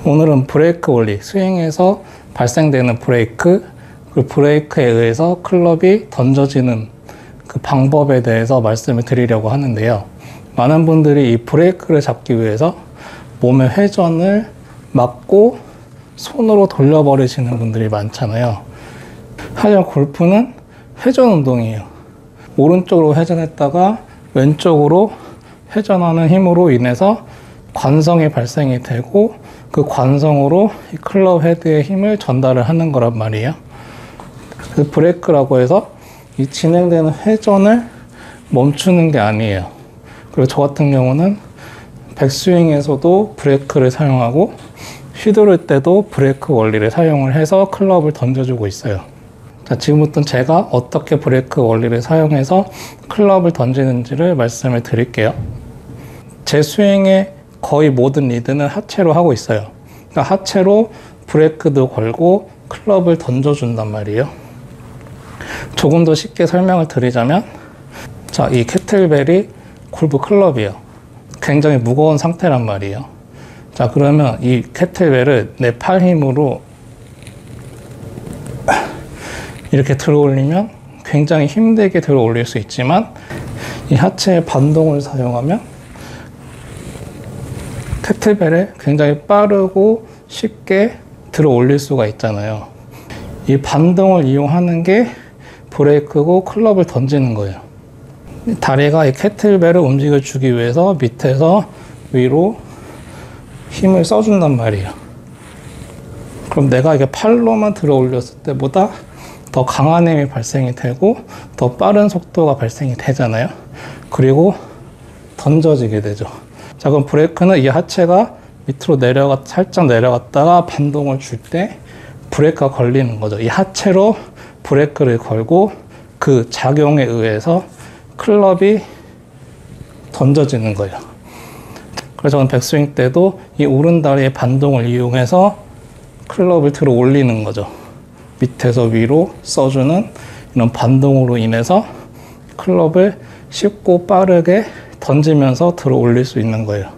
오늘은 브레이크 원리, 스윙에서 발생되는 브레이크, 그 브레이크에 의해서 클럽이 던져지는 그 방법에 대해서 말씀을 드리려고 하는데요. 많은 분들이 이 브레이크를 잡기 위해서 몸의 회전을 막고 손으로 돌려버리시는 분들이 많잖아요. 하지만 골프는 회전 운동이에요. 오른쪽으로 회전했다가 왼쪽으로 회전하는 힘으로 인해서 관성이 발생이 되고 그 관성으로 이 클럽 헤드의 힘을 전달을 하는 거란 말이에요. 그 브레이크라고 해서 이 진행되는 회전을 멈추는 게 아니에요. 그리고 저 같은 경우는 백스윙에서도 브레이크를 사용하고 휘두를 때도 브레이크 원리를 사용을 해서 클럽을 던져주고 있어요. 자, 지금부터 제가 어떻게 브레이크 원리를 사용해서 클럽을 던지는지를 말씀을 드릴게요. 제 스윙의 거의 모든 리드는 하체로 하고 있어요. 그러니까 하체로 브레이크도 걸고 클럽을 던져준단 말이에요. 조금 더 쉽게 설명을 드리자면, 자, 이 캐틀벨이 골프 클럽이에요. 굉장히 무거운 상태란 말이에요. 자, 그러면 이 캐틀벨을 내 팔 힘으로 이렇게 들어 올리면 굉장히 힘들게 들어 올릴 수 있지만, 이 하체의 반동을 사용하면 캐틀벨을 굉장히 빠르고 쉽게 들어 올릴 수가 있잖아요. 이 반동을 이용하는 게 브레이크고 클럽을 던지는 거예요. 다리가 이 캐틀벨을 움직여 주기 위해서 밑에서 위로 힘을 써준단 말이에요. 그럼 내가 이게 팔로만 들어 올렸을 때보다 더 강한 힘이 발생이 되고 더 빠른 속도가 발생이 되잖아요. 그리고 던져지게 되죠. 자, 그럼 브레이크는 이 하체가 밑으로 살짝 내려갔다가 반동을 줄 때 브레이크가 걸리는 거죠. 이 하체로 브레이크를 걸고 그 작용에 의해서 클럽이 던져지는 거예요. 그래서 저는 백스윙 때도 이 오른다리의 반동을 이용해서 클럽을 들어 올리는 거죠. 밑에서 위로 써주는 이런 반동으로 인해서 클럽을 쉽고 빠르게 던지면서 들어 올릴 수 있는 거예요.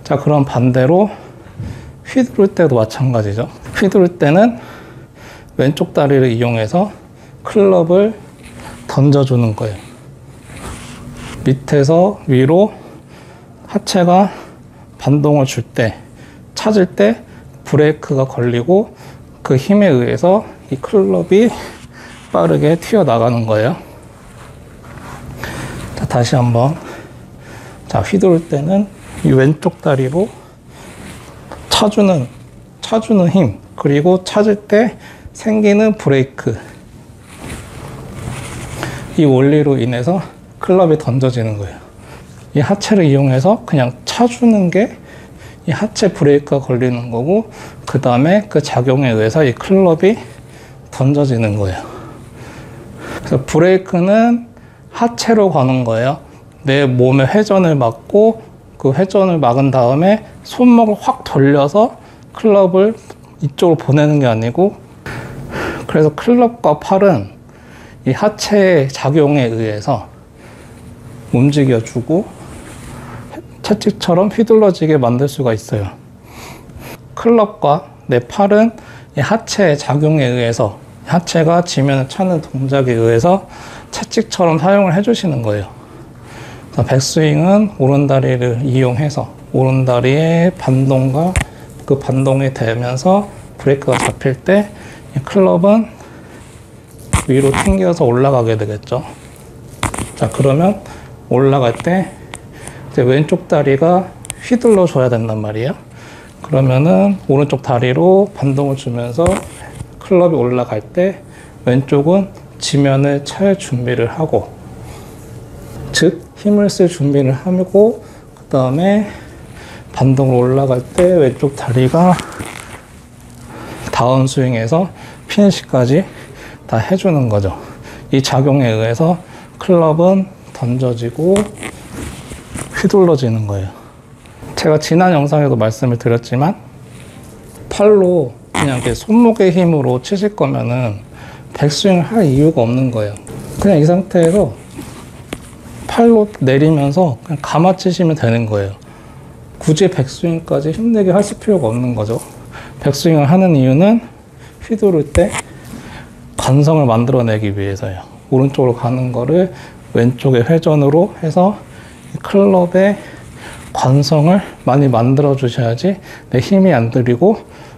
자, 그럼 반대로 휘두를 때도 마찬가지죠. 휘두를 때는 왼쪽 다리를 이용해서 클럽을 던져주는 거예요. 밑에서 위로 하체가 반동을 줄 때, 찾을 때 브레이크가 걸리고 그 힘에 의해서 이 클럽이 빠르게 튀어나가는 거예요. 자, 다시 한번. 자, 휘두를 때는 이 왼쪽 다리로 차주는 힘, 그리고 찾을 때 생기는 브레이크, 이 원리로 인해서 클럽이 던져지는 거예요. 이 하체를 이용해서 그냥 차주는 게 이 하체 브레이크가 걸리는 거고, 그 다음에 그 작용에 의해서 이 클럽이 던져지는 거예요. 그래서 브레이크는 하체로 가는 거예요. 내 몸의 회전을 막고 그 회전을 막은 다음에 손목을 확 돌려서 클럽을 이쪽으로 보내는 게 아니고, 그래서 클럽과 팔은 이 하체의 작용에 의해서 움직여주고 채찍처럼 휘둘러지게 만들 수가 있어요. 클럽과 내 팔은 이 하체의 작용에 의해서, 하체가 지면을 차는 동작에 의해서 채찍처럼 사용을 해주시는 거예요. 백스윙은 오른다리를 이용해서 오른다리의 반동과 그 반동이 되면서 브레이크가 잡힐 때 이 클럽은 위로 튕겨서 올라가게 되겠죠. 자, 그러면 올라갈 때 이제 왼쪽 다리가 휘둘러 줘야 된단 말이에요. 그러면은 오른쪽 다리로 반동을 주면서 클럽이 올라갈 때 왼쪽은 지면을 찰 준비를 하고, 즉 힘을 쓸 준비를 하고, 그 다음에 반동으로 올라갈 때 왼쪽 다리가 다운스윙에서 피니시까지 다 해주는 거죠. 이 작용에 의해서 클럽은 던져지고 휘둘러지는 거예요. 제가 지난 영상에도 말씀을 드렸지만, 팔로 그냥 이렇게 손목의 힘으로 치실 거면은 백스윙을 할 이유가 없는 거예요. 그냥 이 상태에서 팔로 내리면서 그냥 감아 치시면 되는 거예요. 굳이 백스윙까지 힘들게 하실 필요가 없는 거죠. 백스윙을 하는 이유는 휘두를 때 관성을 만들어내기 위해서요. 오른쪽으로 가는 거를 왼쪽에 회전으로 해서 클럽의 관성을 많이 만들어 주셔야지 내 힘이 안 들이고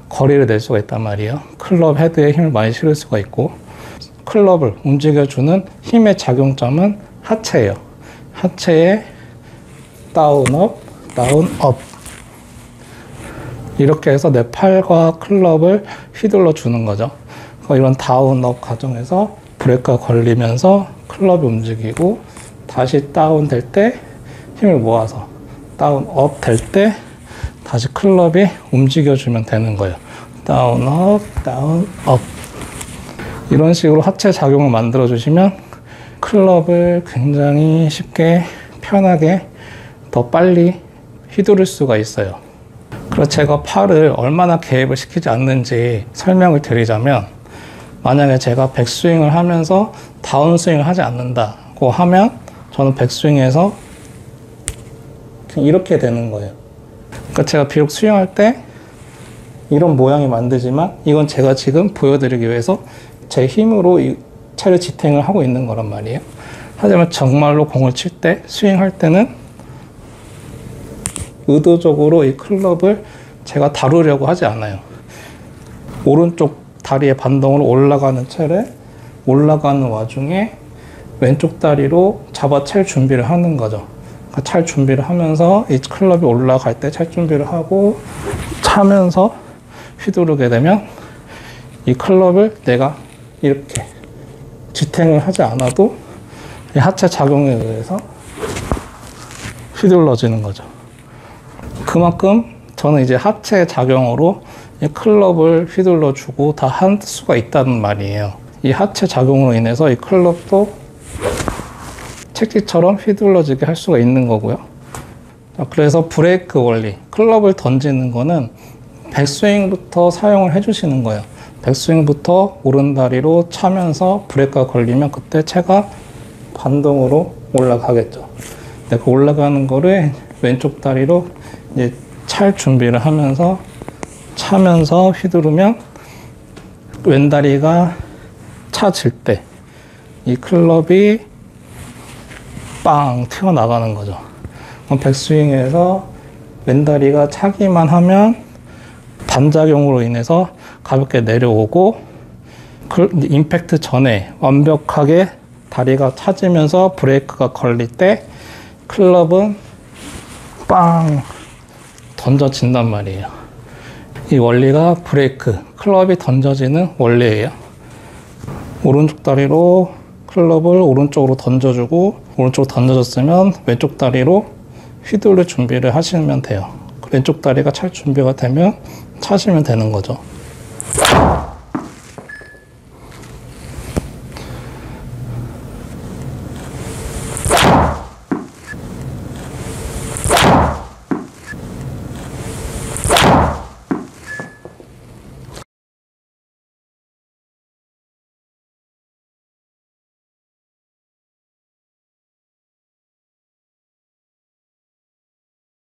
거리를 낼 수가 있단 말이에요. 클럽 헤드에 힘을 많이 실을 수가 있고, 클럽을 움직여주는 힘의 작용점은 하체예요. 하체에 다운 업, 다운 업, 이렇게 해서 내 팔과 클럽을 휘둘러 주는 거죠. 이런 다운 업 과정에서 브레이크가 걸리면서 클럽이 움직이고, 다시 다운 될 때 힘을 모아서 다운 업 될 때 다시 클럽이 움직여주면 되는 거예요. 다운 업, 다운 업. 이런 식으로 하체 작용을 만들어 주시면 클럽을 굉장히 쉽게 편하게 더 빨리 휘두를 수가 있어요. 그래서 제가 팔을 얼마나 개입을 시키지 않는지 설명을 드리자면, 만약에 제가 백스윙을 하면서 다운스윙을 하지 않는다고 하면 저는 백스윙에서 이렇게 되는 거예요. 그러니까 제가 비록 스윙할 때 이런 모양이 만들지만 이건 제가 지금 보여드리기 위해서 제 힘으로 이 채를 지탱을 하고 있는 거란 말이에요. 하지만 정말로 공을 칠 때, 스윙할 때는 의도적으로 이 클럽을 제가 다루려고 하지 않아요. 오른쪽 다리의 반동으로 올라가는 채를 올라가는 와중에 왼쪽 다리로 잡아챌 준비를 하는 거죠. 그러니까 찰 준비를 하면서 이 클럽이 올라갈 때 찰 준비를 하고 차면서 휘두르게 되면 이 클럽을 내가 이렇게 지탱을 하지 않아도 이 하체 작용에 의해서 휘둘러지는 거죠. 그만큼 저는 이제 하체 작용으로 이 클럽을 휘둘러 주고 다 할 수가 있다는 말이에요. 이 하체 작용으로 인해서 이 클럽도 책지처럼 휘둘러지게 할 수가 있는 거고요. 그래서 브레이크 원리, 클럽을 던지는 거는 백스윙부터 사용을 해주시는 거예요. 백스윙부터 오른다리로 차면서 브레이크가 걸리면 그때 채가 반동으로 올라가겠죠. 그 올라가는 거를 왼쪽 다리로 이제 찰 준비를 하면서 차면서 휘두르면 왼다리가 차질 때 이 클럽이 빵 튀어나가는 거죠. 백스윙에서 왼다리가 차기만 하면 반작용으로 인해서 가볍게 내려오고, 임팩트 전에 완벽하게 다리가 차지면서 브레이크가 걸릴 때 클럽은 빵 던져진단 말이에요. 이 원리가 브레이크, 클럽이 던져지는 원리예요. 오른쪽 다리로 클럽을 오른쪽으로 던져주고, 오른쪽으로 던져졌으면 왼쪽 다리로 휘두를 준비를 하시면 돼요. 왼쪽 다리가 찰 준비가 되면 차시면 되는 거죠.